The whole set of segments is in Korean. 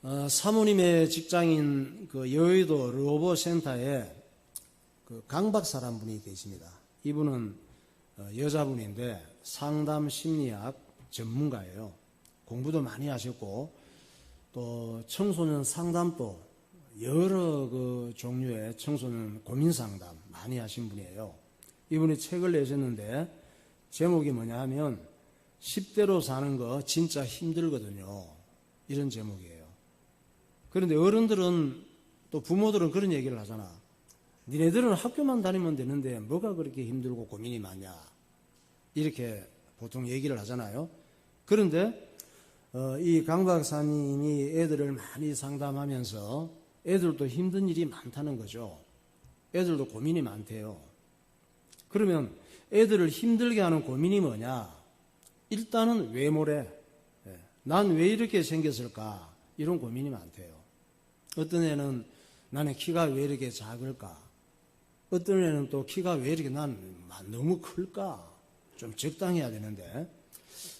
사모님의 직장인 그 여의도 로보센터에 그 강 박사란 분이 계십니다. 이분은 여자분인데 상담 심리학 전문가예요. 공부도 많이 하셨고 또 청소년 상담도 여러 그 종류의 청소년 고민 상담 많이 하신 분이에요. 이분이 책을 내셨는데 제목이 뭐냐 하면 10대로 사는 거 진짜 힘들거든요. 이런 제목이에요. 그런데 어른들은 또 부모들은 그런 얘기를 하잖아. 니네들은 학교만 다니면 되는데 뭐가 그렇게 힘들고 고민이 많냐. 이렇게 보통 얘기를 하잖아요. 그런데 이 강 박사님이 애들을 많이 상담하면서 애들도 힘든 일이 많다는 거죠. 애들도 고민이 많대요. 그러면 애들을 힘들게 하는 고민이 뭐냐? 일단은 외모래. 난 왜 이렇게 생겼을까? 이런 고민이 많대요. 어떤 애는 나는 키가 왜 이렇게 작을까? 어떤 애는 또 키가 왜 이렇게 난 너무 클까? 좀 적당해야 되는데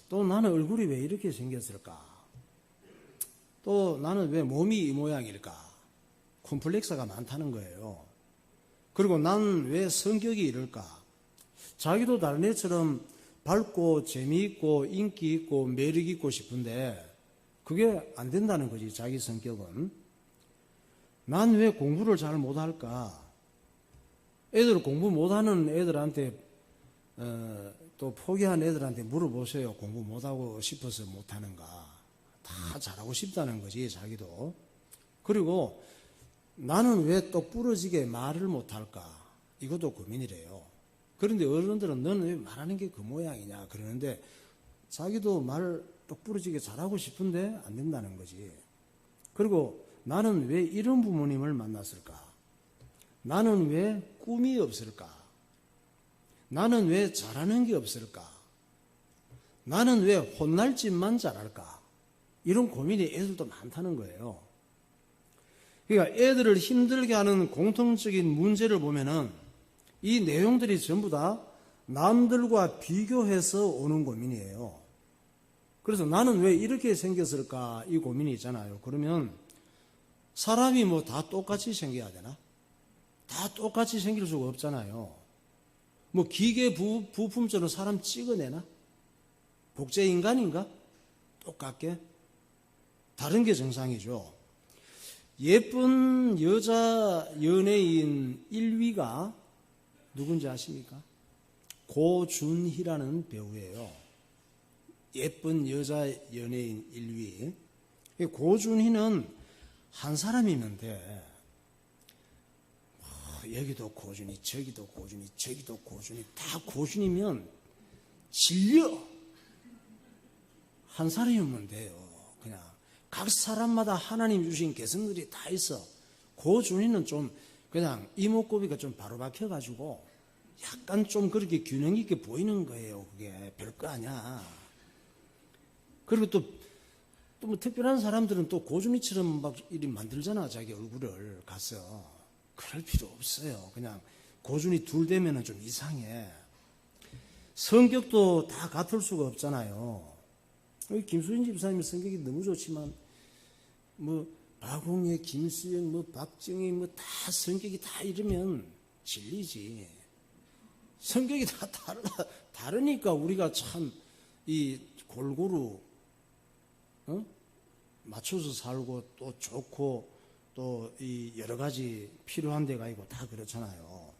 또 나는 얼굴이 왜 이렇게 생겼을까? 또 나는 왜 몸이 이 모양일까? 콤플렉스가 많다는 거예요. 그리고 난 왜 성격이 이럴까? 자기도 다른 애처럼 밝고 재미있고 인기 있고 매력 있고 싶은데 그게 안 된다는 거지. 자기 성격은. 난 왜 공부를 잘 못할까? 애들 공부 못하는 애들한테 또 포기한 애들한테 물어보세요. 공부 못하고 싶어서 못하는가? 다 잘하고 싶다는 거지. 자기도. 그리고 나는 왜 똑 부러지게 말을 못할까? 이것도 고민이래요. 그런데 어른들은 너는 왜 말하는 게 그 모양이냐 그러는데 자기도 말 똑 부러지게 잘하고 싶은데 안 된다는 거지. 그리고 나는 왜 이런 부모님을 만났을까? 나는 왜 꿈이 없을까? 나는 왜 잘하는 게 없을까? 나는 왜 혼날 짓만 잘할까? 이런 고민이 애들도 많다는 거예요. 그러니까 애들을 힘들게 하는 공통적인 문제를 보면은 이 내용들이 전부 다 남들과 비교해서 오는 고민이에요. 그래서 나는 왜 이렇게 생겼을까? 이 고민이 있잖아요. 그러면 사람이 뭐 다 똑같이 생겨야 되나? 다 똑같이 생길 수가 없잖아요. 뭐 기계 부품처럼 사람 찍어내나? 복제 인간인가? 똑같게? 다른 게 정상이죠. 예쁜 여자 연예인 1위가 누군지 아십니까? 고준희라는 배우예요. 예쁜 여자 연예인 1위. 고준희는 한 사람이면 돼. 여기도 고준희, 저기도 고준희, 저기도 고준희, 다 고준이면 질려. 한 사람이면 돼요. 그냥 각 사람마다 하나님 주신 개성들이 다 있어. 고준희는 좀 그냥 이목구비가 좀 바로 박혀가지고 약간 좀 그렇게 균형 있게 보이는 거예요. 그게 별거 아니야. 그리고 또 뭐 특별한 사람들은 또 고준희처럼 막 이리 만들잖아. 자기 얼굴을 가서. 그럴 필요 없어요. 그냥 고준희 둘 되면은 좀 이상해. 성격도 다 같을 수가 없잖아요. 김수인 집사님의 성격이 너무 좋지만 뭐 박홍혜, 김수영, 뭐 박정희 뭐 다 성격이 다 이러면 질리지. 성격이 다 다르니까 우리가 참 이 골고루 맞춰서 살고 또 좋고 또 이 여러 가지 필요한 데가 있고 다 그렇잖아요.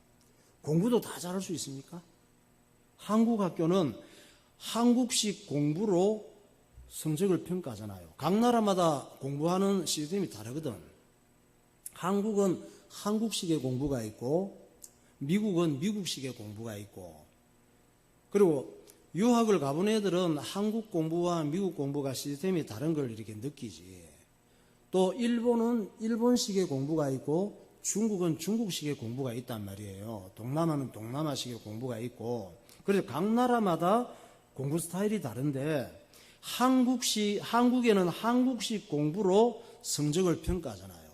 공부도 다 잘할 수 있습니까? 한국 학교는 한국식 공부로 성적을 평가하잖아요. 각 나라마다 공부하는 시스템이 다르거든. 한국은 한국식의 공부가 있고 미국은 미국식의 공부가 있고 그리고 유학을 가본 애들은 한국 공부와 미국 공부가 시스템이 다른 걸 이렇게 느끼지. 또 일본은 일본식의 공부가 있고 중국은 중국식의 공부가 있단 말이에요. 동남아는 동남아식의 공부가 있고 그래서 각 나라마다 공부 스타일이 다른데 한국에는 한국식 공부로 성적을 평가하잖아요.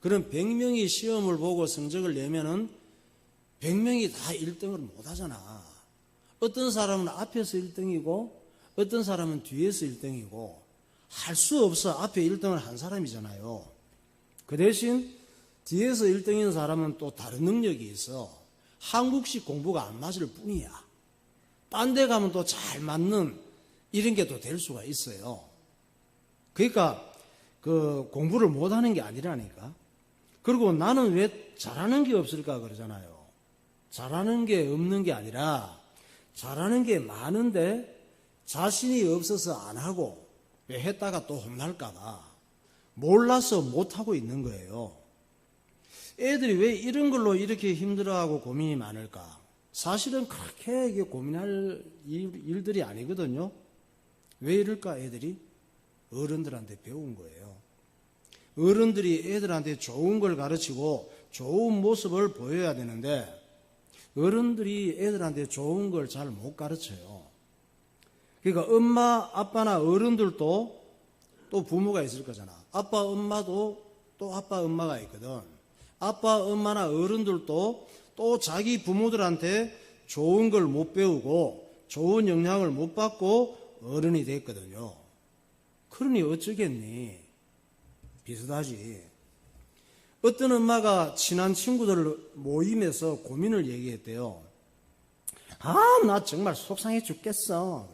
그럼 100명이 시험을 보고 성적을 내면은 100명이 다 1등을 못 하잖아. 어떤 사람은 앞에서 1등이고 어떤 사람은 뒤에서 1등이고 할 수 없어. 앞에 1등을 한 사람이잖아요. 그 대신 뒤에서 1등인 사람은 또 다른 능력이 있어. 한국식 공부가 안 맞을 뿐이야. 딴 데 가면 또 잘 맞는 이런 게 또 될 수가 있어요. 그러니까 그 공부를 못하는 게 아니라니까. 그리고 나는 왜 잘하는 게 없을까 그러잖아요. 잘하는 게 없는 게 아니라 잘하는 게 많은데 자신이 없어서 안 하고 왜 했다가 또 혼날까 봐 몰라서 못하고 있는 거예요. 애들이 왜 이런 걸로 이렇게 힘들어하고 고민이 많을까? 사실은 그렇게 이게 고민할 일들이 아니거든요. 왜 이럴까 애들이? 어른들한테 배운 거예요. 어른들이 애들한테 좋은 걸 가르치고 좋은 모습을 보여야 되는데 어른들이 애들한테 좋은 걸 잘 못 가르쳐요. 그러니까 엄마, 아빠나 어른들도 또 부모가 있을 거잖아. 아빠, 엄마도 또 아빠, 엄마가 있거든. 아빠, 엄마나 어른들도 또 자기 부모들한테 좋은 걸 못 배우고 좋은 영향을 못 받고 어른이 됐거든요. 그러니 어쩌겠니? 비슷하지. 어떤 엄마가 친한 친구들 모임에서 고민을 얘기했대요. 아, 나 정말 속상해 죽겠어.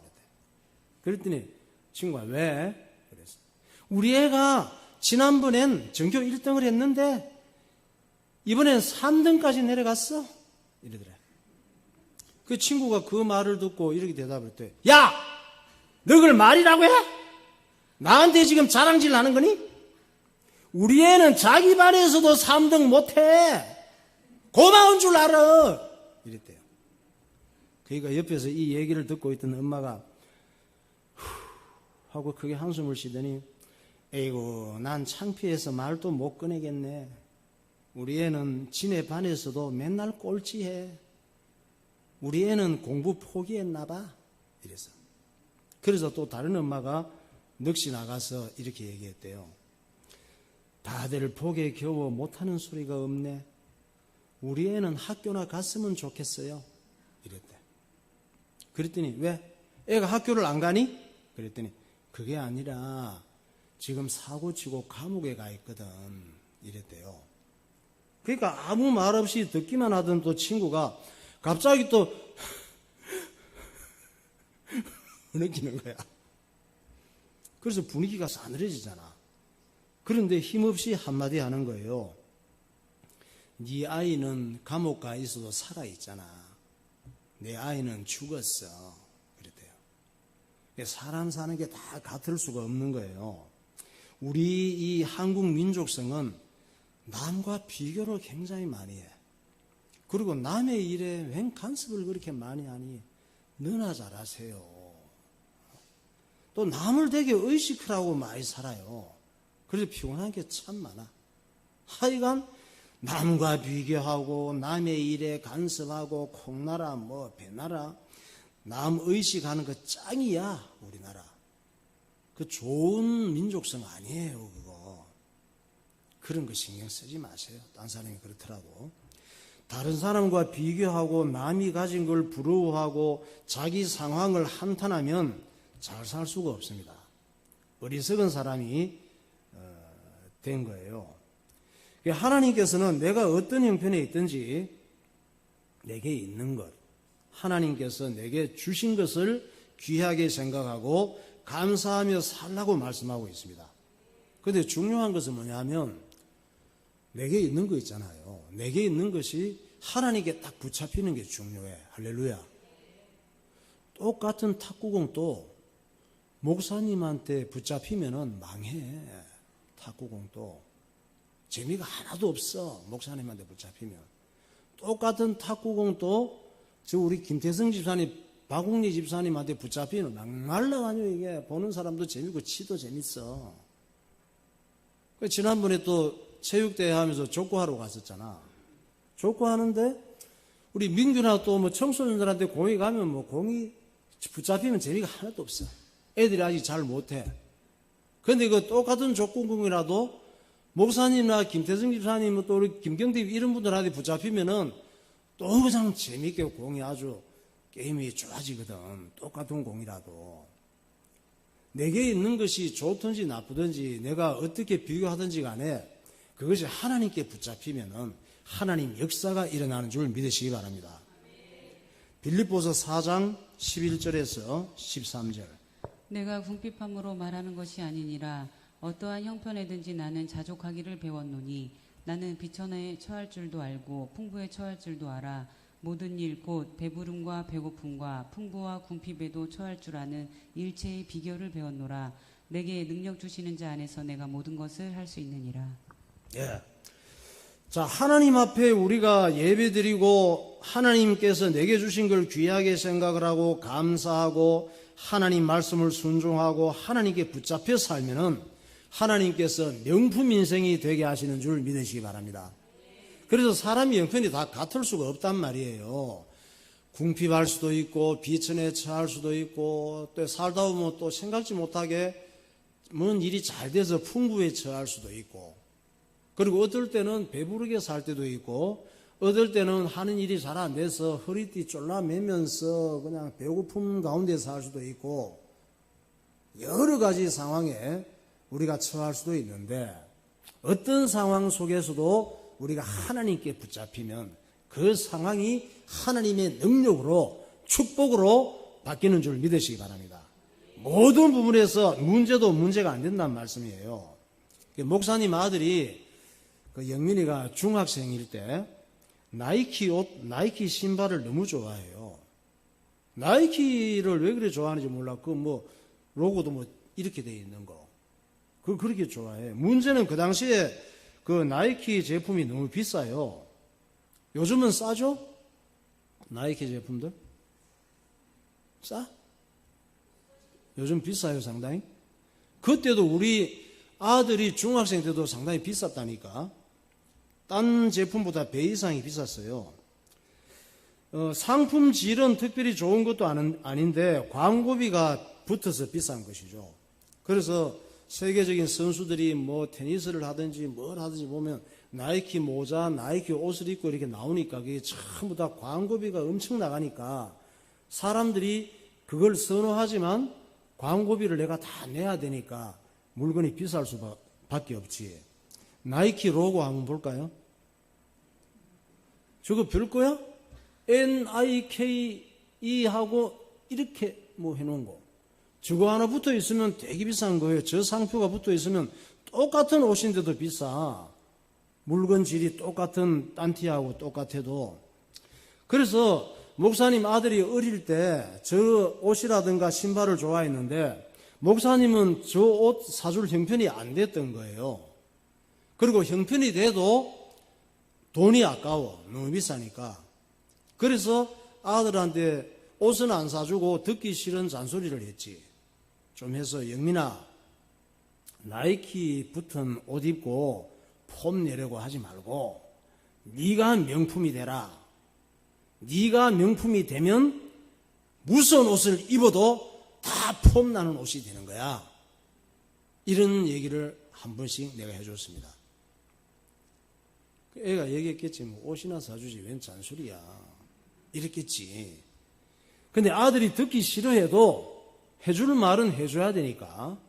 그랬더니 친구가 왜? 그랬어. 우리 애가 지난번엔 전교 1등을 했는데 이번엔 3등까지 내려갔어. 이러더래. 그 친구가 그 말을 듣고 이렇게 대답을 했대. 야! 너 그걸 말이라고 해? 나한테 지금 자랑질 하는 거니? 우리 애는 자기 반에서도 3등 못해. 고마운 줄 알아. 이랬대요. 그러니까 옆에서 이 얘기를 듣고 있던 엄마가 후 하고 크게 한숨을 쉬더니 에이구 난 창피해서 말도 못 꺼내겠네. 우리 애는 지네 반에서도 맨날 꼴찌해. 우리 애는 공부 포기했나 봐. 이래서. 그래서 또 다른 엄마가 넋이 나가서 이렇게 얘기했대요. 다들 복에 겨워 못하는 소리가 없네. 우리 애는 학교나 갔으면 좋겠어요. 이랬대. 그랬더니 왜? 애가 학교를 안 가니? 그랬더니 그게 아니라 지금 사고치고 감옥에 가 있거든. 이랬대요. 그러니까 아무 말 없이 듣기만 하던 또 친구가 갑자기 또 느끼는 거야. 그래서 분위기가 싸늘해지잖아. 그런데 힘없이 한마디 하는 거예요. 네 아이는 감옥 가 있어도 살아있잖아. 내 아이는 죽었어. 그랬대요. 사람 사는 게 다 같을 수가 없는 거예요. 우리 이 한국 민족성은 남과 비교를 굉장히 많이 해. 그리고 남의 일에 웬 간섭을 그렇게 많이 하니 너나 잘하세요. 또 남을 되게 의식하라고 많이 살아요. 그래서 피곤한 게 참 많아. 하여간 남과 비교하고 남의 일에 간섭하고 콩나라 뭐 배나라 남 의식하는 거 짱이야. 우리나라. 그 좋은 민족성 아니에요. 그거. 그런 거 신경 쓰지 마세요. 딴 사람이 그렇더라고. 다른 사람과 비교하고 남이 가진 걸 부러워하고 자기 상황을 한탄하면 잘 살 수가 없습니다. 어리석은 사람이 된 거예요. 하나님께서는 내가 어떤 형편에 있든지 내게 있는 것, 하나님께서 내게 주신 것을 귀하게 생각하고 감사하며 살라고 말씀하고 있습니다. 그런데 중요한 것은 뭐냐면 내게 있는 거 있잖아요. 내게 있는 것이 하나님께 딱 붙잡히는 게 중요해. 할렐루야. 똑같은 탁구공도 목사님한테 붙잡히면은 망해. 탁구공도 재미가 하나도 없어. 목사님한테 붙잡히면. 똑같은 탁구공도 저 우리 김태성 집사님, 박웅리 집사님한테 붙잡히면 막말라가지고 이게 보는 사람도 재밌고 치도 재밌어. 지난번에 또 체육대회 하면서 족구하러 갔었잖아. 족구하는데 우리 민규나 또 뭐 청소년들한테 공이 가면 뭐 공이 붙잡히면 재미가 하나도 없어. 애들이 아직 잘 못해. 그런데 그 똑같은 족구공이라도 목사님이나 김태성 집사님 또 우리 김경대 이런 분들한테 붙잡히면은 또 그냥 재미있게 공이 아주 게임이 좋아지거든. 똑같은 공이라도. 내게 있는 것이 좋든지 나쁘든지 내가 어떻게 비교하든지 간에 그것이 하나님께 붙잡히면은 하나님 역사가 일어나는 줄 믿으시기 바랍니다. 빌립보서 4장 11절에서 13절. 내가 궁핍함으로 말하는 것이 아니니라. 어떠한 형편에든지 나는 자족하기를 배웠노니 나는 비천에 처할 줄도 알고 풍부에 처할 줄도 알아. 모든 일 곧 배부름과 배고픔과 풍부와 궁핍에도 처할 줄 아는 일체의 비결을 배웠노라. 내게 능력 주시는 자 안에서 내가 모든 것을 할 수 있느니라. 예. 자, 하나님 앞에 우리가 예배드리고 하나님께서 내게 주신 걸 귀하게 생각을 하고 감사하고 하나님 말씀을 순종하고 하나님께 붙잡혀 살면은 하나님께서 명품 인생이 되게 하시는 줄 믿으시기 바랍니다. 그래서 사람이 형편이 다 같을 수가 없단 말이에요. 궁핍할 수도 있고 비천에 처할 수도 있고 또 살다 보면 또 생각지 못하게 뭔 일이 잘 돼서 풍부에 처할 수도 있고 그리고 어떨 때는 배부르게 살 때도 있고 어떨 때는 하는 일이 잘 안 돼서 허리띠 쫄라매면서 그냥 배고픔 가운데 살 수도 있고 여러 가지 상황에 우리가 처할 수도 있는데 어떤 상황 속에서도 우리가 하나님께 붙잡히면 그 상황이 하나님의 능력으로 축복으로 바뀌는 줄 믿으시기 바랍니다. 모든 부분에서 문제도 문제가 안 된다는 말씀이에요. 목사님 아들이 그 영민이가 중학생일 때 나이키 옷, 나이키 신발을 너무 좋아해요. 나이키를 왜 그래 좋아하는지 몰라. 그 뭐 로고도 뭐 이렇게 돼 있는 거. 그걸 그렇게 좋아해. 문제는 그 당시에 그 나이키 제품이 너무 비싸요. 요즘은 싸죠? 나이키 제품들? 싸? 요즘 비싸요, 상당히. 그때도 우리 아들이 중학생 때도 상당히 비쌌다니까. 딴 제품보다 배 이상이 비쌌어요. 상품 질은 특별히 좋은 것도 아닌데 광고비가 붙어서 비싼 것이죠. 그래서 세계적인 선수들이 뭐 테니스를 하든지 뭘 하든지 보면 나이키 모자, 나이키 옷을 입고 이렇게 나오니까 그게 전부 다 광고비가 엄청 나가니까 사람들이 그걸 선호하지만 광고비를 내가 다 내야 되니까 물건이 비쌀 수밖에 없지. 나이키 로고 한번 볼까요? 저거 별거야? NIKE 하고 이렇게 뭐 해놓은 거. 저거 하나 붙어 있으면 되게 비싼 거예요. 저 상표가 붙어 있으면 똑같은 옷인데도 비싸. 물건 질이 똑같은 딴티하고 똑같아도. 그래서 목사님 아들이 어릴 때 저 옷이라든가 신발을 좋아했는데 목사님은 저 옷 사줄 형편이 안 됐던 거예요. 그리고 형편이 돼도 돈이 아까워. 너무 비싸니까. 그래서 아들한테 옷은 안 사주고 듣기 싫은 잔소리를 했지. 좀 해서 영민아 나이키 붙은 옷 입고 폼 내려고 하지 말고 네가 명품이 되라. 네가 명품이 되면 무슨 옷을 입어도 다 폼나는 옷이 되는 거야. 이런 얘기를 한 번씩 내가 해줬습니다. 애가 얘기했겠지. 뭐 옷이나 사주지 웬 잔소리야. 이랬겠지. 근데 아들이 듣기 싫어해도 해줄 말은 해줘야 되니까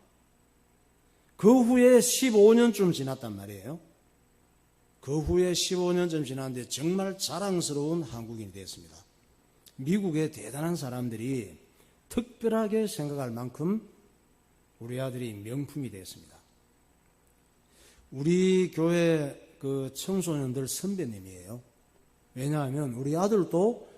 그 후에 15년쯤 지났단 말이에요. 그 후에 15년쯤 지났는데 정말 자랑스러운 한국인이 됐습니다. 미국의 대단한 사람들이 특별하게 생각할 만큼 우리 아들이 명품이 됐습니다. 우리 교회 그 청소년들 선배님이에요. 왜냐하면 우리 아들도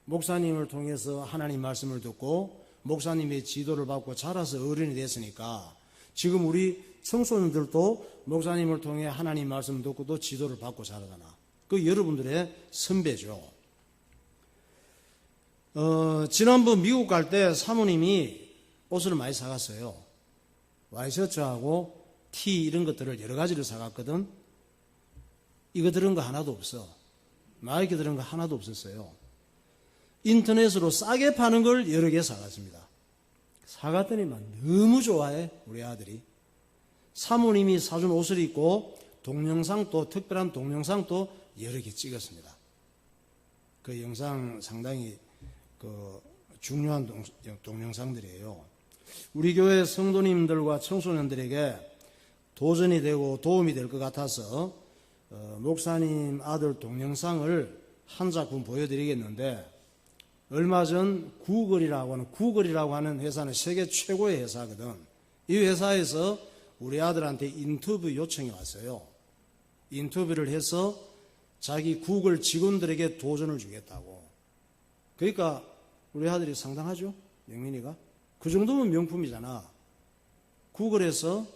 목사님을 통해서 하나님 말씀을 듣고 목사님의 지도를 받고 자라서 어른이 됐으니까 지금 우리 청소년들도 목사님을 통해 하나님 말씀을 듣고 또 지도를 받고 자라잖아. 그 여러분들의 선배죠. 지난번 미국 갈 때 사모님이 옷을 많이 사갔어요. 와이셔츠하고 티 이런 것들을 여러 가지를 사갔거든. 이거 들은 거 하나도 없어. 나이키 들은 거 하나도 없었어요. 인터넷으로 싸게 파는 걸 여러 개 사갔습니다. 사갔더니만 너무 좋아해 우리 아들이. 사모님이 사준 옷을 입고 동영상도 특별한 동영상도 여러 개 찍었습니다. 그 영상 상당히 그 중요한 동영상들이에요. 우리 교회 성도님들과 청소년들에게 도전이 되고 도움이 될 것 같아서 목사님 아들 동영상을 한 작품 보여드리겠는데, 얼마 전 구글이라고 하는 회사는 세계 최고의 회사거든. 이 회사에서 우리 아들한테 인터뷰 요청이 왔어요. 인터뷰를 해서 자기 구글 직원들에게 도전을 주겠다고. 그러니까 우리 아들이 상당하죠, 영민이가. 그 정도면 명품이잖아. 구글에서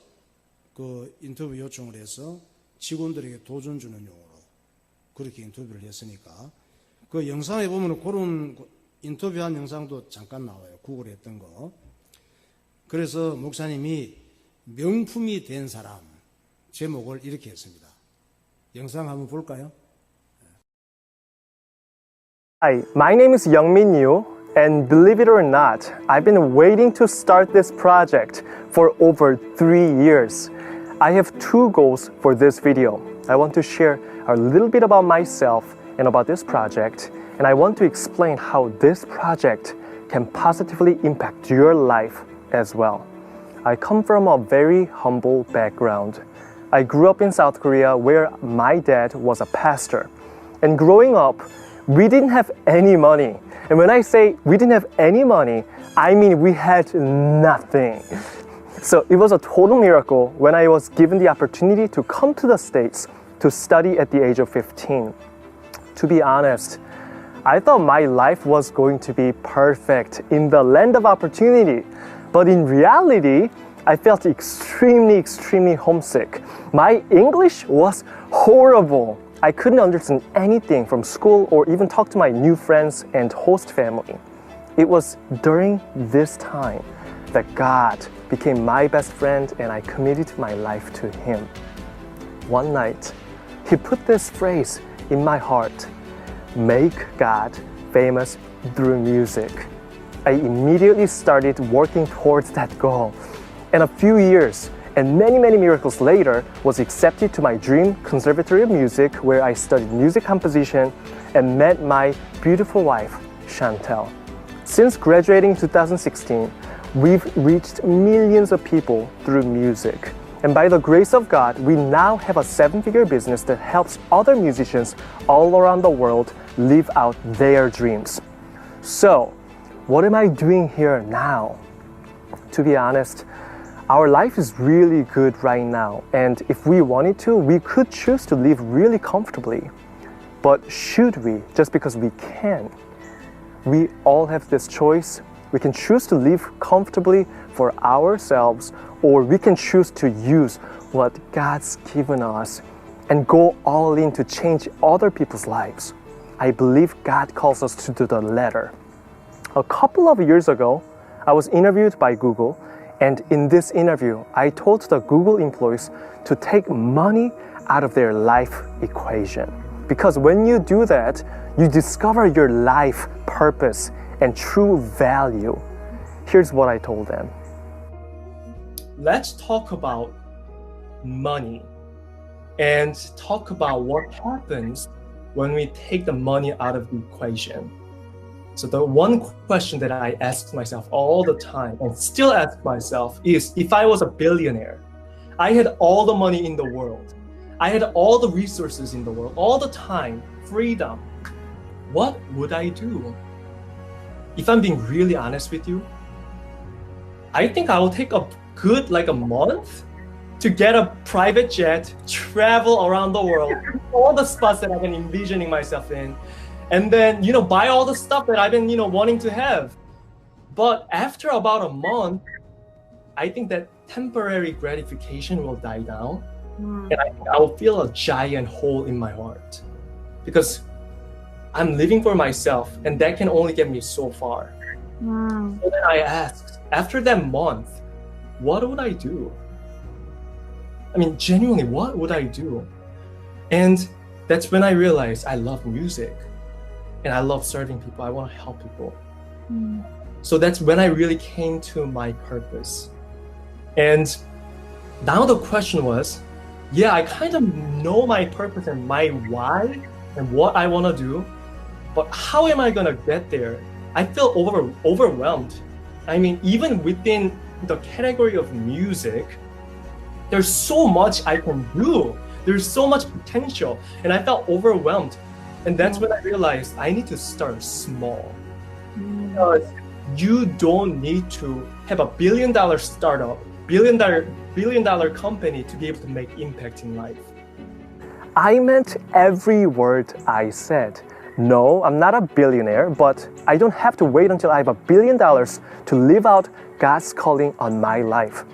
그 인터뷰 요청을 해서 직원들에게 도전 주는 용어로 그렇게 인터뷰를 했으니까, 그 영상에 보면 그런 인터뷰한 영상도 잠깐 나와요. 구글에 했던 거. 그래서 목사님이 명품이 된 사람 제목을 이렇게 했습니다. 영상 한번 볼까요? Hi, my name is Youngmin Yoo, and believe it or not, I've been waiting to start this project for over 3 years. I have 2 goals for this video. I want to share a little bit about myself and about this project, and I want to explain how this project can positively impact your life as well. I come from a very humble background. I grew up in South Korea where my dad was a pastor. And growing up, we didn't have any money. And when I say we didn't have any money, I mean we had nothing. So it was a total miracle when I was given the opportunity to come to the States to study at the age of 15. To be honest, I thought my life was going to be perfect in the land of opportunity. But in reality, I felt extremely homesick. My English was horrible. I couldn't understand anything from school or even talk to my new friends and host family. It was during this time that God became my best friend and I committed my life to Him. One night, He put this phrase in my heart: make God famous through music. I immediately started working towards that goal. And a few years and many miracles later was accepted to my dream Conservatory of Music, where I studied music composition and met my beautiful wife, Chantel. Since graduating in 2016, we've reached millions of people through music. And by the grace of God, we now have a 7-figure business that helps other musicians all around the world live out their dreams. So, what am I doing here now? To be honest, our life is really good right now, and if we wanted to, we could choose to live really comfortably. But should we, just because we can? We all have this choice. We can choose to live comfortably for ourselves, or we can choose to use what God's given us and go all in to change other people's lives. I believe God calls us to do the latter. A couple of years ago, I was interviewed by Google, and in this interview, I told the Google employees to take money out of their life equation. Because when you do that, you discover your life purpose and true value. Here's what I told them. Let's talk about money and talk about what happens when we take the money out of the equation. So the one question that I ask myself all the time and still ask myself is, if I was a billionaire, I had all the money in the world, I had all the resources in the world, all the time, freedom, what would I do? If I'm being really honest with you, I think I will take a good a month to get a private jet, travel around the world, all the spots that I've been envisioning myself in, and then, buy all the stuff that I've been, wanting to have. But after about a month, I think that temporary gratification will die down. And I think I will feel a giant hole in my heart. Because I'm living for myself, and that can only get me so far. Wow. So then I asked, after that month, what would I do? I mean, genuinely, what would I do? And that's when I realized I love music. And I love serving people. I want to help people. So that's when I really came to my purpose. And now the question was, yeah, I kind of know my purpose and my why and what I want to do, but how am I going to get there? I feel overwhelmed. I mean, even within the category of music, there's so much I can do. There's so much potential. And I felt overwhelmed. And that's when I realized I need to start small. Because you don't need to have a $1 billion startup, billion dollar company to be able to make impact in life. I meant every word I said. No, I'm not a billionaire, but I don't have to wait until I have $1 billion to live out God's calling on my life.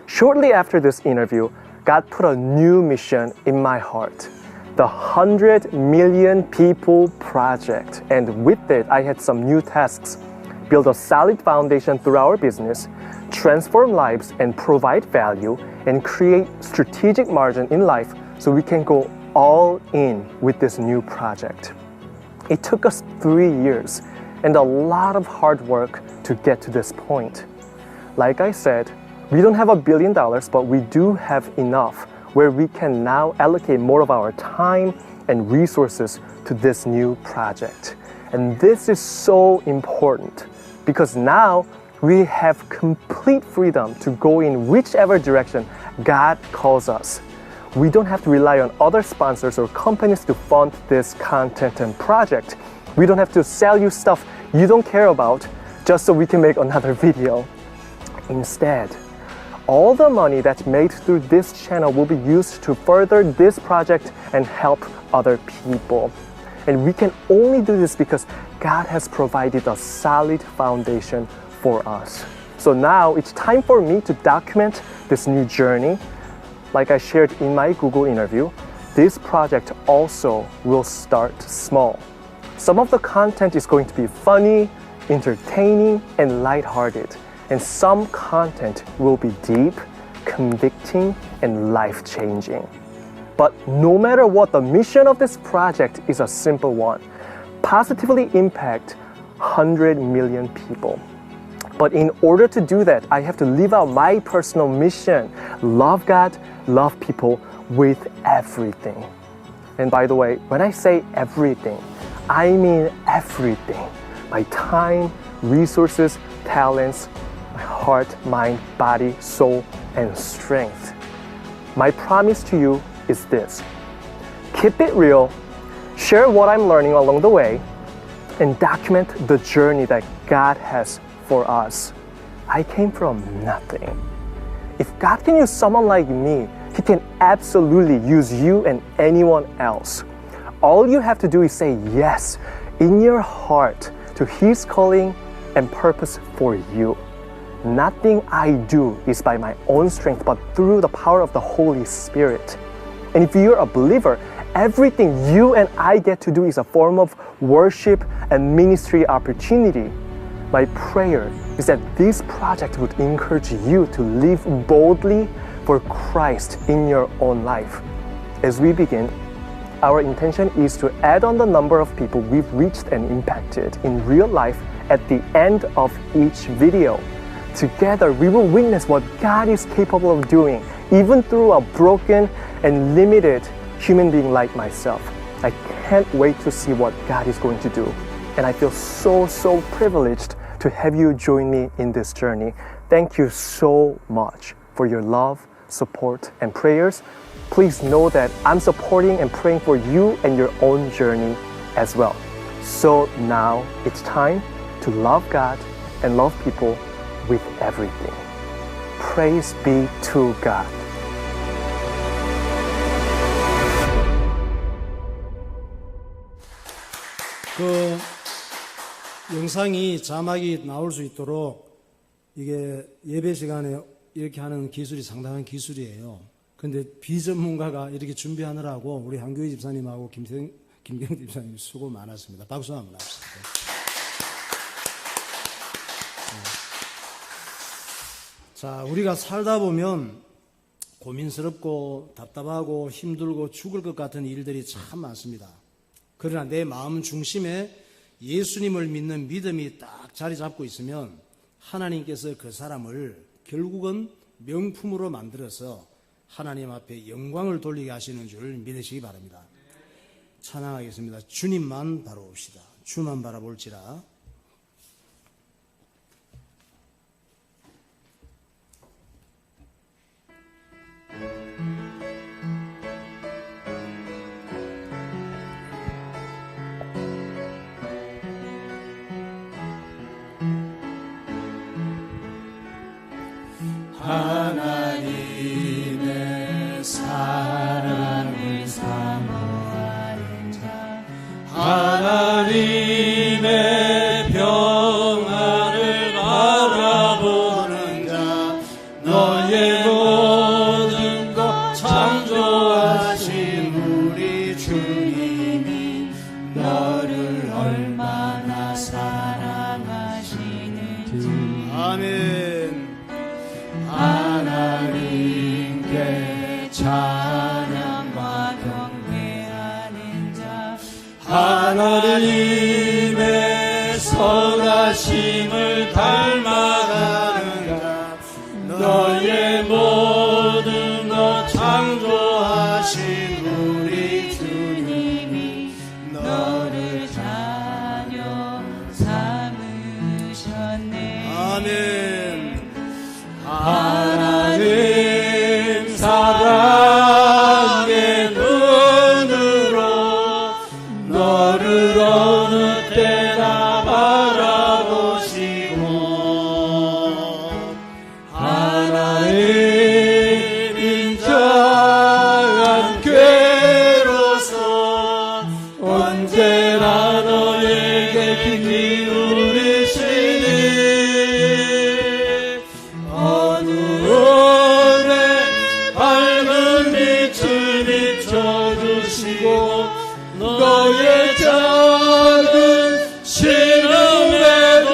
Shortly after this interview, God put a new mission in my heart, the 100 Million People Project. And with it, I had some new tasks: build a solid foundation through our business, transform lives and provide value, and create strategic margin in life so we can go all in with this new project. It took us 3 years and a lot of hard work to get to this point. Like I said, we don't have $1 billion, but we do have enough where we can now allocate more of our time and resources to this new project. And this is so important because now we have complete freedom to go in whichever direction God calls us. We don't have to rely on other sponsors or companies to fund this content and project. We don't have to sell you stuff you don't care about just so we can make another video. Instead, all the money that's made through this channel will be used to further this project and help other people. And we can only do this because God has provided a solid foundation for us. So now it's time for me to document this new journey. Like I shared in my Google interview, this project also will start small. Some of the content is going to be funny, entertaining, and lighthearted. And some content will be deep, convicting, and life-changing. But no matter what, the mission of this project is a simple one: positively impact 100 million people. But in order to do that, I have to live out my personal mission: love God, love people with everything. And by the way, when I say everything, I mean everything: my time, resources, talents, my heart, mind, body, soul, and strength. My promise to you is this: keep it real, share what I'm learning along the way, and document the journey that God has for us. I came from nothing. If God can use someone like me, He can absolutely use you and anyone else. All you have to do is say yes in your heart to His calling and purpose for you. Nothing I do is by my own strength, but through the power of the Holy Spirit. And if you're a believer, everything you and I get to do is a form of worship and ministry opportunity. My prayer is that this project would encourage you to live boldly for Christ in your own life. As we begin, our intention is to add on the number of people we've reached and impacted in real life at the end of each video. Together, we will witness what God is capable of doing, even through a broken and limited human being like myself. I can't wait to see what God is going to do. And I feel so privileged to have you join me in this journey. Thank you so much for your love, support, and prayers. Please know that I'm supporting and praying for you and your own journey as well. So now it's time to love God and love people with everything. Praise be to God. 그 영상이 자막이 나올 수 있도록 이게 예배 시간에 이렇게 하는 기술이 상당한 기술이에요. 근데 비전문가가 이렇게 준비하느라고 우리 한교희 집사님하고 김경태 집사님 수고 많았습니다. 박수 한번 합시다. 자, 우리가 살다 보면 고민스럽고 답답하고 힘들고 죽을 것 같은 일들이 참 많습니다. 그러나 내 마음 중심에 예수님을 믿는 믿음이 딱 자리 잡고 있으면 하나님께서 그 사람을 결국은 명품으로 만들어서 하나님 앞에 영광을 돌리게 하시는 줄 믿으시기 바랍니다. 찬양하겠습니다. 주님만 바라봅시다. 주만 바라볼지라. 하나님의 사랑을 사모하는 자, 하나님의 평안을 바라보는 자, 너의 모든 것 창조하신 우리 주님이 너를 얼마나 사랑하시는지. 아멘. 하나님께 찬양과 경배하는 자, 하나님의 선하심을 닮아가는 자, 너의 모든 것 창조하신 우리 주님이 너를 자녀 삼으셨네. 아멘. 하나님 사랑의 눈으로 너를 어느 때나 바라보시고, 하나님 인자한 궤로서 언제나 너에게 기울이시니 어두움에 밝은 빛을 비춰주시고 너의 작은 신음에도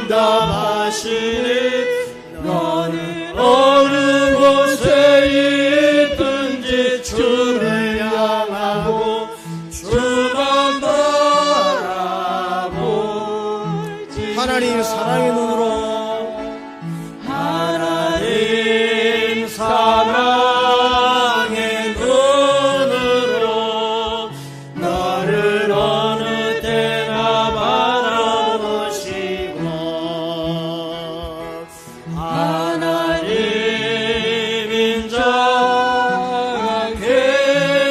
응답하시니 너는 어느 곳에 있든지 주를 향하고 주만 바라보지. 하나님 사랑의 눈으로, 하나님 사랑의 눈으로 너를 어느 때나 바라보시고, 하나님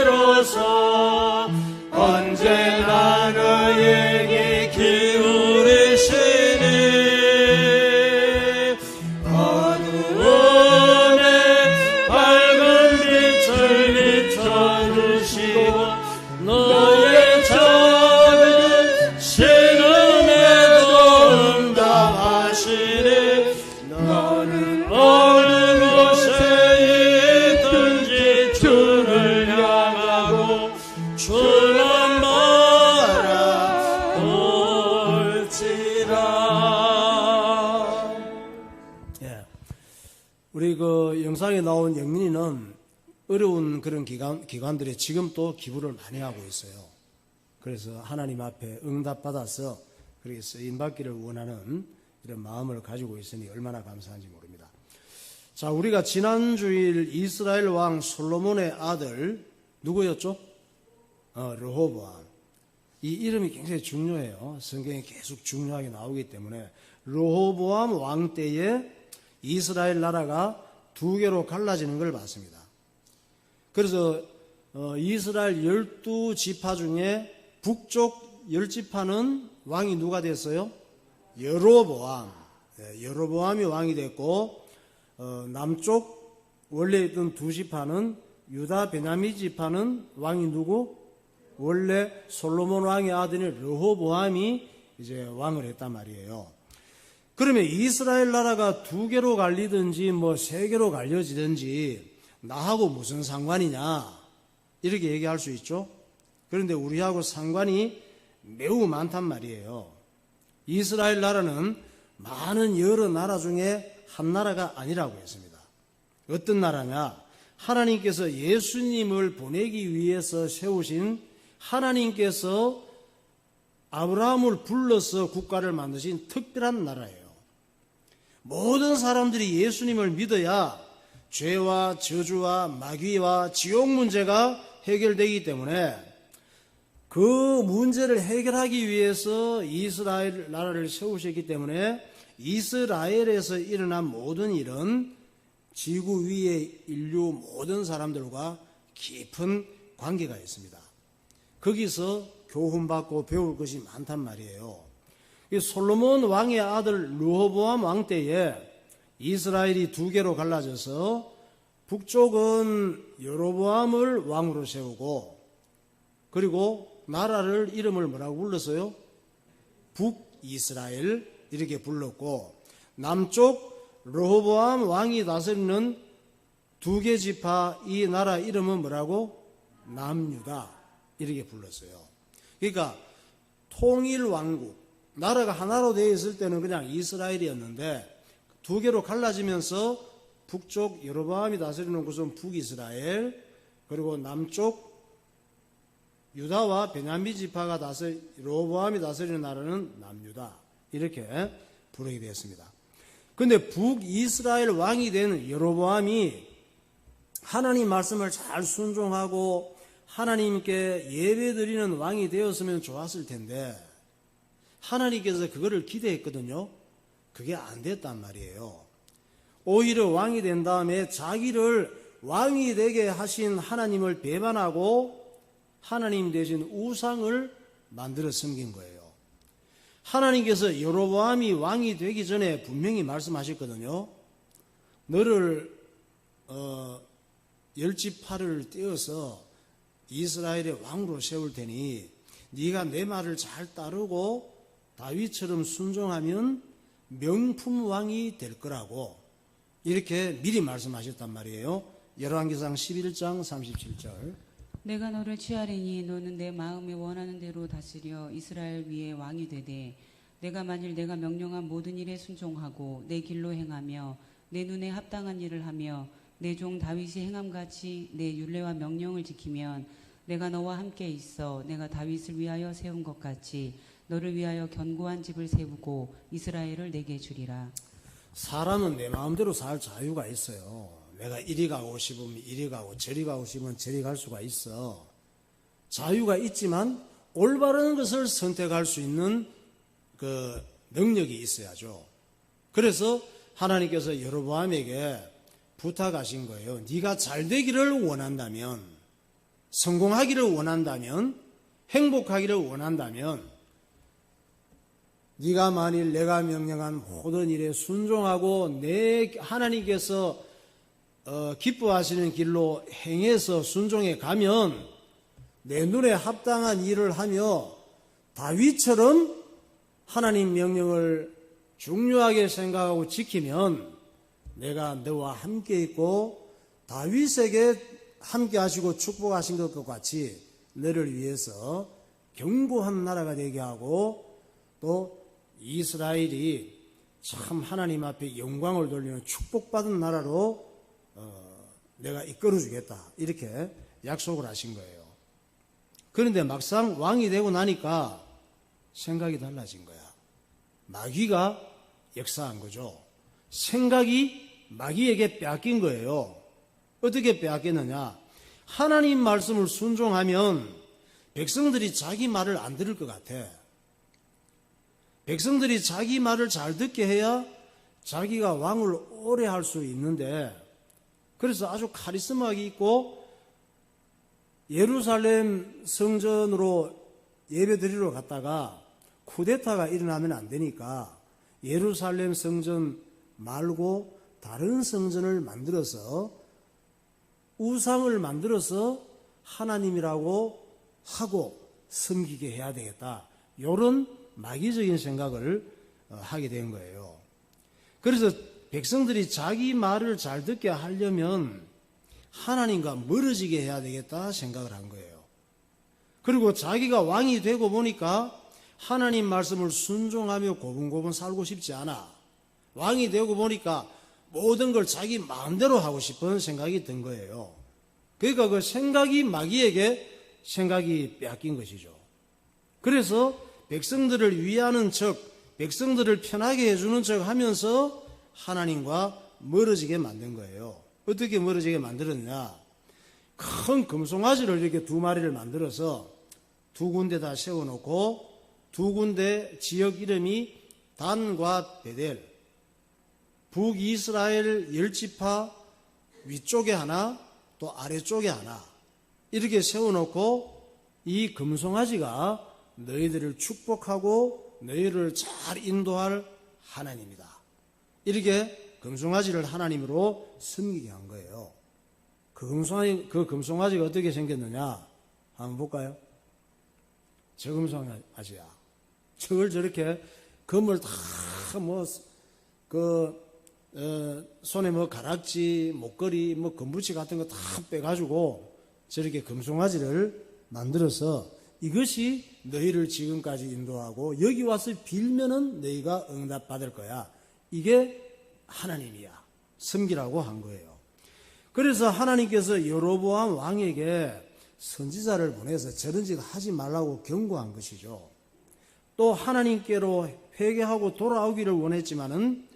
인자께로서 언제나 너에게 기울이시니 어두움에 밝은 빛을 비춰주시고 너의 작은 신음에도 응답하시니 너는 어느 곳에 있든지 주를 향하고 주만 바라볼지라. 예. 우리 그 영상에 나온 영민이는 어려운 그런 기관들에 지금 또 기부를 많이 하고 있어요. 그래서 하나님 앞에 응답받아서 그렇게 쓰임받기를 원하는 이런 마음을 가지고 있으니 얼마나 감사한지 모릅니다. 자, 우리가 지난 주일 이스라엘 왕 솔로몬의 아들 누구였죠? 르호보암. 이 이름이 굉장히 중요해요. 성경에 계속 중요하게 나오기 때문에 르호보암 왕 때에 이스라엘 나라가 두 개로 갈라지는 걸 봤습니다. 그래서 이스라엘 12지파 중에 북쪽 10지파는 왕이 누가 됐어요? 여로보암. 여로보암이 왕이 됐고, 남쪽 원래 있던 두 지파는 유다 베냐민 지파는 왕이 누구? 원래 솔로몬 왕의 아들인 르호보암이 이제 왕을 했단 말이에요. 그러면 이스라엘 나라가 두 개로 갈리든지 뭐 세 개로 갈려지든지 나하고 무슨 상관이냐 이렇게 얘기할 수 있죠. 그런데 우리하고 상관이 매우 많단 말이에요. 이스라엘 나라는 많은 여러 나라 중에 한 나라가 아니라고 했습니다. 어떤 나라냐? 하나님께서 예수님을 보내기 위해서 세우신, 하나님께서 아브라함을 불러서 국가를 만드신 특별한 나라예요. 모든 사람들이 예수님을 믿어야 죄와 저주와 마귀와 지옥 문제가 해결되기 때문에 그 문제를 해결하기 위해서 이스라엘 나라를 세우셨기 때문에 이스라엘에서 일어난 모든 일은 지구 위의 인류 모든 사람들과 깊은 관계가 있습니다. 거기서 교훈받고 배울 것이 많단 말이에요. 이 솔로몬 왕의 아들 르호보암 왕 때에 이스라엘이 두 개로 갈라져서 북쪽은 여로보암을 왕으로 세우고, 그리고 나라를 이름을 뭐라고 불렀어요? 북이스라엘 이렇게 불렀고, 남쪽 르호보암 왕이 다스리는 두 개 지파 이 나라 이름은 뭐라고? 남유다 이렇게 불렀어요. 그러니까 통일 왕국, 나라가 하나로 되어 있을 때는 그냥 이스라엘이었는데 두 개로 갈라지면서 북쪽 여로보암이 다스리는 곳은 북이스라엘, 그리고 남쪽 유다와 베냐민 지파가 르호보암이 다스리는 나라는 남유다 이렇게 부르게 되었습니다. 그런데 북이스라엘 왕이 된 여로보암이 하나님 말씀을 잘 순종하고 하나님께 예배드리는 왕이 되었으면 좋았을 텐데 하나님께서 그거를 기대했거든요. 그게 안 됐단 말이에요. 오히려 왕이 된 다음에 자기를 왕이 되게 하신 하나님을 배반하고 하나님 대신 우상을 만들어 섬긴 거예요. 하나님께서 여로보암이 왕이 되기 전에 분명히 말씀하셨거든요. 너를 10지파를 떼어서 이스라엘의 왕으로 세울 테니 네가 내 말을 잘 따르고 다윗처럼 순종하면 명품 왕이 될 거라고 이렇게 미리 말씀하셨단 말이에요. 열왕기상 11장 37절. 내가 너를 취하리니 너는 내 마음에 원하는 대로 다스려 이스라엘 위에 왕이 되되 내가 만일 내가 명령한 모든 일에 순종하고 내 길로 행하며 내 눈에 합당한 일을 하며 내 종 다윗이 행함같이 내 율례와 명령을 지키면 내가 너와 함께 있어 내가 다윗을 위하여 세운 것 같이 너를 위하여 견고한 집을 세우고 이스라엘을 내게 주리라. 사람은 내 마음대로 살 자유가 있어요. 내가 이리 가고 싶으면 이리 가고 저리 가고 싶으면 저리 갈 수가 있어. 자유가 있지만 올바른 것을 선택할 수 있는 그 능력이 있어야죠. 그래서 하나님께서 여로보암에게 부탁하신 거예요. 네가 잘 되기를 원한다면, 성공하기를 원한다면, 행복하기를 원한다면 네가 만일 내가 명령한 모든 일에 순종하고 내 하나님께서 기뻐하시는 길로 행해서 순종해 가면 내 눈에 합당한 일을 하며 다윗처럼 하나님 명령을 중요하게 생각하고 지키면 내가 너와 함께 있고 다윗에게 함께 하시고 축복하신 것과 같이 너를 위해서 견고한 나라가 되게 하고 또 이스라엘이 참 하나님 앞에 영광을 돌리는 축복받은 나라로 내가 이끌어주겠다 이렇게 약속을 하신 거예요. 그런데 막상 왕이 되고 나니까 생각이 달라진 거야. 마귀가 역사한 거죠. 생각이 마귀에게 빼앗긴 거예요. 어떻게 빼앗겼느냐? 하나님 말씀을 순종하면 백성들이 자기 말을 안 들을 것 같아. 백성들이 자기 말을 잘 듣게 해야 자기가 왕을 오래 할 수 있는데, 그래서 아주 카리스마가 있고 예루살렘 성전으로 예배드리러 갔다가 쿠데타가 일어나면 안 되니까 예루살렘 성전 말고 다른 성전을 만들어서 우상을 만들어서 하나님이라고 하고 섬기게 해야 되겠다. 이런 마귀적인 생각을 하게 된 거예요. 그래서 백성들이 자기 말을 잘 듣게 하려면 하나님과 멀어지게 해야 되겠다 생각을 한 거예요. 그리고 자기가 왕이 되고 보니까 하나님 말씀을 순종하며 고분고분 살고 싶지 않아. 왕이 되고 보니까 모든 걸 자기 마음대로 하고 싶은 생각이 든 거예요. 그러니까 그 생각이 마귀에게 생각이 빼앗긴 것이죠. 그래서 백성들을 위하는 척, 백성들을 편하게 해주는 척 하면서 하나님과 멀어지게 만든 거예요. 어떻게 멀어지게 만들었냐? 큰 금송아지를 이렇게 두 마리를 만들어서 두 군데 다 세워놓고 두 군데 지역 이름이 단과 베델, 북이스라엘 10지파 위쪽에 하나 또 아래쪽에 하나 이렇게 세워놓고 이 금송아지가 너희들을 축복하고 너희를 잘 인도할 하나님이다. 이렇게 금송아지를 하나님으로 섬기게 한 거예요. 그 금송아지가 어떻게 생겼느냐 한번 볼까요? 저 금송아지야. 저걸 저렇게 금을 다 손에 가락지, 목걸이, 금부치 같은 거 다 빼가지고 저렇게 금송아지를 만들어서 이것이 너희를 지금까지 인도하고 여기 와서 빌면은 너희가 응답받을 거야. 이게 하나님이야. 섬기라고 한 거예요. 그래서 하나님께서 여로보암 왕에게 선지자를 보내서 저런 짓 하지 말라고 경고한 것이죠. 또 하나님께로 회개하고 돌아오기를 원했지만은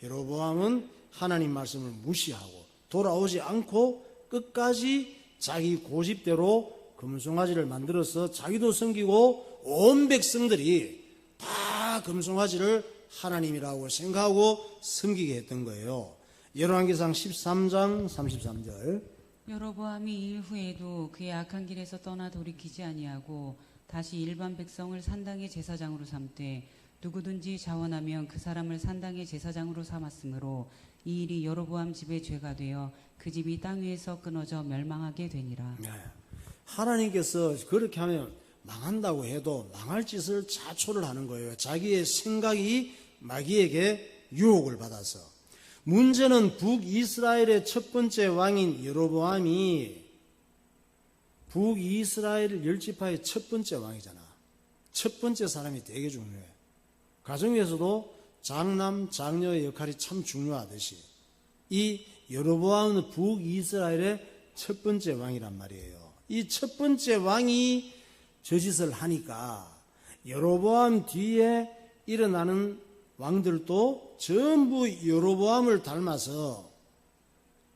여로보암은 하나님 말씀을 무시하고 돌아오지 않고 끝까지 자기 고집대로 금송아지를 만들어서 자기도 섬기고 온 백성들이 다 금송아지를 하나님이라고 생각하고 섬기게 했던 거예요. 열왕기상 13장 33절. 여로보암이 이 일 후에도 그의 악한 길에서 떠나 돌이키지 아니하고 다시 일반 백성을 산당의 제사장으로 삼되 누구든지 자원하면 그 사람을 산당의 제사장으로 삼았으므로 이 일이 여로보암 집의 죄가 되어 그 집이 땅 위에서 끊어져 멸망하게 되니라. 네. 하나님께서 그렇게 하면 망한다고 해도 망할 짓을 자초를 하는 거예요. 자기의 생각이 마귀에게 유혹을 받아서. 문제는 북이스라엘의 첫 번째 왕인 여로보암이 북이스라엘 열지파의 첫 번째 왕이잖아. 첫 번째 사람이 되게 중요해. 가정에서도 장남, 장녀의 역할이 참 중요하듯이 이 여로보암은 북이스라엘의 첫 번째 왕이란 말이에요. 이 첫 번째 왕이 저 짓을 하니까 여로보암 뒤에 일어나는 왕들도 전부 여로보암을 닮아서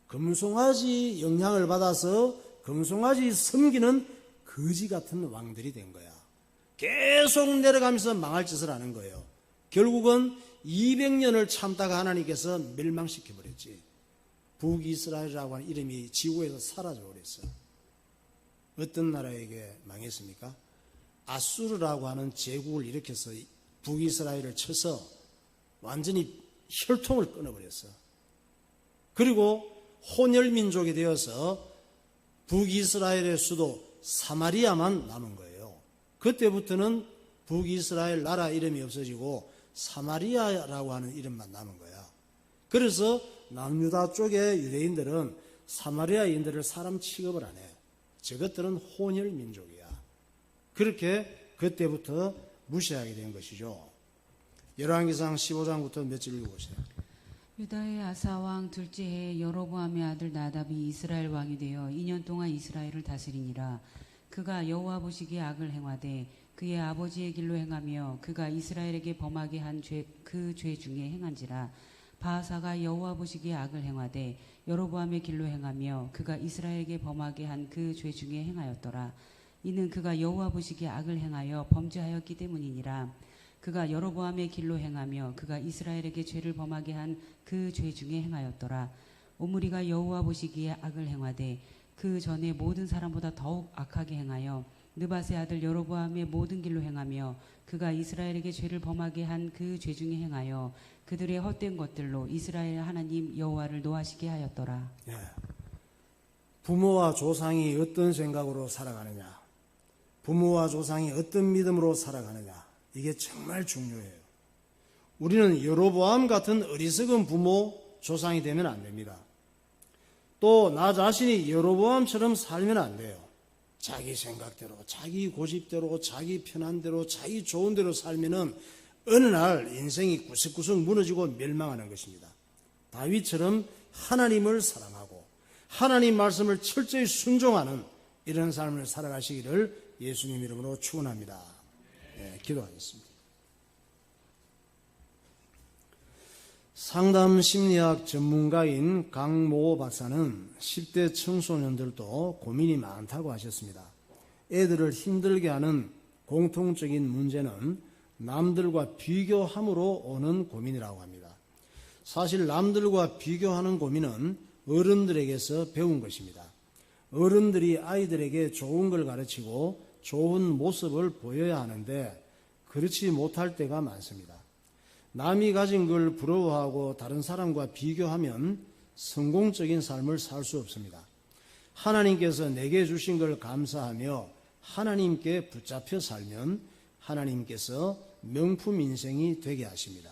금송아지 영향을 받아서 금송아지 섬기는 거지 같은 왕들이 된 거야. 계속 내려가면서 망할 짓을 하는 거예요. 결국은 200년을 참다가 하나님께서 멸망시켜버렸지. 북이스라엘이라고 하는 이름이 지구에서 사라져버렸어. 어떤 나라에게 망했습니까? 아수르라고 하는 제국을 일으켜서 북이스라엘을 쳐서 완전히 혈통을 끊어버렸어. 그리고 혼혈민족이 되어서 북이스라엘의 수도 사마리아만 남은 거예요. 그때부터는 북이스라엘 나라 이름이 없어지고 사마리아라고 하는 이름만 남은 거야. 그래서 남유다 쪽의 유대인들은 사마리아인들을 사람 취급을 안 해. 저것들은 혼혈민족이야. 그렇게 그때부터 무시하게 된 것이죠. 열왕기상 15장부터 몇 절 읽어보세요. 유다의 아사왕 둘째 해에 여로보암의 아들 나답이 이스라엘 왕이 되어 2년 동안 이스라엘을 다스리니라. 그가 여호와 보시기에 악을 행하되 그의 아버지의 길로 행하며 그가 이스라엘에게 범하게 한 그 죄 중에 행한지라. 바하사가 여호와 보시기에 악을 행하되 여로보암의 길로 행하며 그가 이스라엘에게 범하게 한 그 죄 중에 행하였더라. 이는 그가 여호와 보시기에 악을 행하여 범죄하였기 때문이니라. 그가 여로보암의 길로 행하며 그가 이스라엘에게 죄를 범하게 한 그 죄 중에 행하였더라. 오므리가 여호와 보시기에 악을 행하되 그 전에 모든 사람보다 더욱 악하게 행하여 느밧의 아들 여로보암의 모든 길로 행하며 그가 이스라엘에게 죄를 범하게 한 그 죄 중에 행하여 그들의 헛된 것들로 이스라엘 하나님 여호와를 노하시게 하였더라. 예. 부모와 조상이 어떤 생각으로 살아가느냐, 부모와 조상이 어떤 믿음으로 살아가느냐, 이게 정말 중요해요. 우리는 여로보암 같은 어리석은 부모, 조상이 되면 안 됩니다. 또 나 자신이 여로보암처럼 살면 안 돼요. 자기 생각대로, 자기 고집대로, 자기 편한대로, 자기 좋은 대로 살면은 어느 날 인생이 구석구석 무너지고 멸망하는 것입니다. 다윗처럼 하나님을 사랑하고 하나님 말씀을 철저히 순종하는 이런 삶을 살아가시기를 예수님 이름으로 축원합니다. 네, 기도하겠습니다. 상담 심리학 전문가인 강모 박사는 10대 청소년들도 고민이 많다고 하셨습니다. 애들을 힘들게 하는 공통적인 문제는 남들과 비교함으로 오는 고민이라고 합니다. 사실 남들과 비교하는 고민은 어른들에게서 배운 것입니다. 어른들이 아이들에게 좋은 걸 가르치고 좋은 모습을 보여야 하는데 그렇지 못할 때가 많습니다. 남이 가진 걸 부러워하고 다른 사람과 비교하면 성공적인 삶을 살 수 없습니다. 하나님께서 내게 주신 걸 감사하며 하나님께 붙잡혀 살면 하나님께서 명품 인생이 되게 하십니다.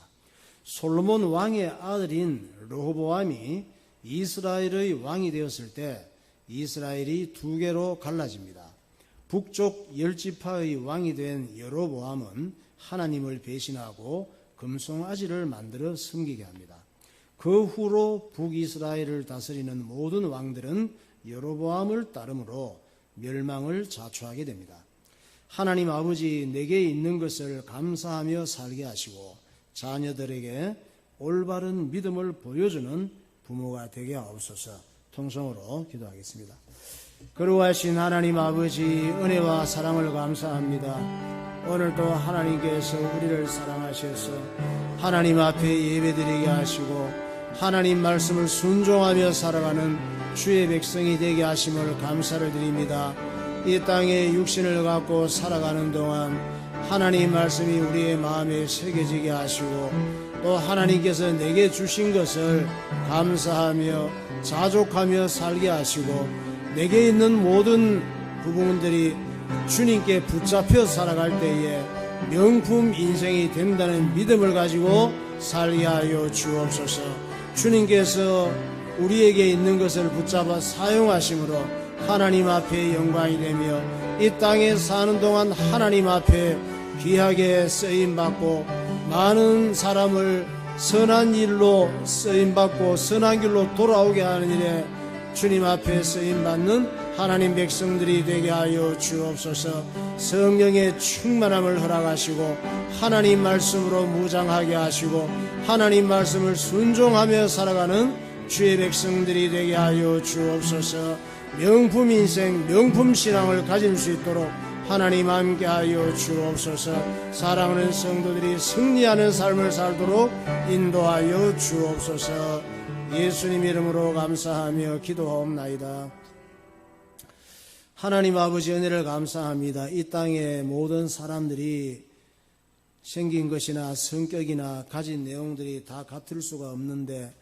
솔로몬 왕의 아들인 르호보암이 이스라엘의 왕이 되었을 때 이스라엘이 두 개로 갈라집니다. 북쪽 10지파의 왕이 된 여로보암은 하나님을 배신하고 금송아지를 만들어 섬기게 합니다. 그 후로 북이스라엘을 다스리는 모든 왕들은 여로보암을 따르므로 멸망을 자초하게 됩니다. 하나님 아버지, 내게 있는 것을 감사하며 살게 하시고 자녀들에게 올바른 믿음을 보여주는 부모가 되게 하옵소서. 통성으로 기도하겠습니다. 거룩하신 하나님 아버지, 은혜와 사랑을 감사합니다. 오늘도 하나님께서 우리를 사랑하셔서 하나님 앞에 예배드리게 하시고 하나님 말씀을 순종하며 살아가는 주의 백성이 되게 하심을 감사를 드립니다. 이 땅에 육신을 갖고 살아가는 동안 하나님 말씀이 우리의 마음에 새겨지게 하시고 또 하나님께서 내게 주신 것을 감사하며 자족하며 살게 하시고 내게 있는 모든 부분들이 주님께 붙잡혀 살아갈 때에 명품 인생이 된다는 믿음을 가지고 살게 하여 주옵소서. 주님께서 우리에게 있는 것을 붙잡아 사용하심으로 하나님 앞에 영광이 되며 이 땅에 사는 동안 하나님 앞에 귀하게 쓰임받고 많은 사람을 선한 일로 쓰임받고 선한 길로 돌아오게 하는 일에 주님 앞에 쓰임받는 하나님 백성들이 되게 하여 주옵소서. 성령의 충만함을 허락하시고 하나님 말씀으로 무장하게 하시고 하나님 말씀을 순종하며 살아가는 주의 백성들이 되게 하여 주옵소서. 명품 인생, 명품 신앙을 가질 수 있도록 하나님 함께하여 주옵소서. 사랑하는 성도들이 승리하는 삶을 살도록 인도하여 주옵소서. 예수님 이름으로 감사하며 기도하옵나이다. 하나님 아버지, 은혜를 감사합니다. 이 땅의 모든 사람들이 생긴 것이나 성격이나 가진 내용들이 다 같을 수가 없는데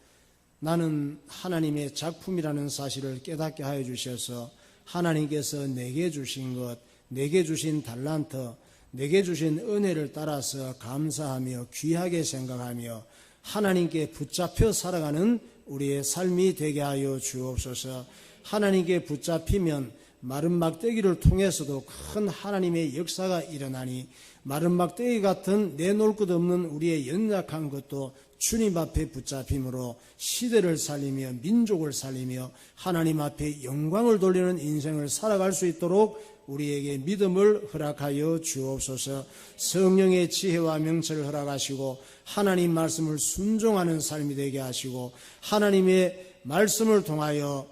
나는 하나님의 작품이라는 사실을 깨닫게 하여 주셔서 하나님께서 내게 주신 것, 내게 주신 달란트, 내게 주신 은혜를 따라서 감사하며 귀하게 생각하며 하나님께 붙잡혀 살아가는 우리의 삶이 되게 하여 주옵소서. 하나님께 붙잡히면 마른 막대기를 통해서도 큰 하나님의 역사가 일어나니 마른 막대기 같은 내놓을 것 없는 우리의 연약한 것도 주님 앞에 붙잡힘으로 시대를 살리며 민족을 살리며 하나님 앞에 영광을 돌리는 인생을 살아갈 수 있도록 우리에게 믿음을 허락하여 주옵소서. 성령의 지혜와 명철을 허락하시고 하나님 말씀을 순종하는 삶이 되게 하시고 하나님의 말씀을 통하여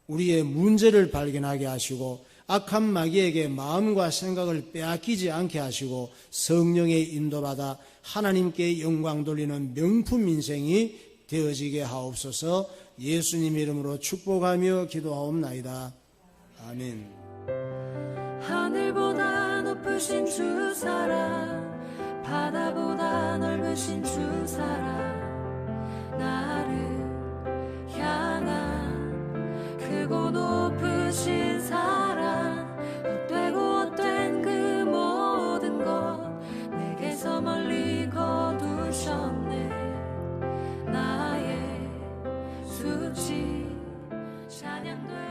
우리의 문제를 발견하게 하시고 악한 마귀에게 마음과 생각을 빼앗기지 않게 하시고 성령의 인도받아 하나님께 영광 돌리는 명품 인생이 되어지게 하옵소서. 예수님 이름으로 축복하며 기도하옵나이다. 아멘. 하늘보다 높으신 주 사랑, 바다보다 넓으신 주 사랑, 나를 향한 크고 높으신 사랑, 헛되고 헛된 그 모든 것 내게서 멀리 거두셨네. 나의 수치 찬양돼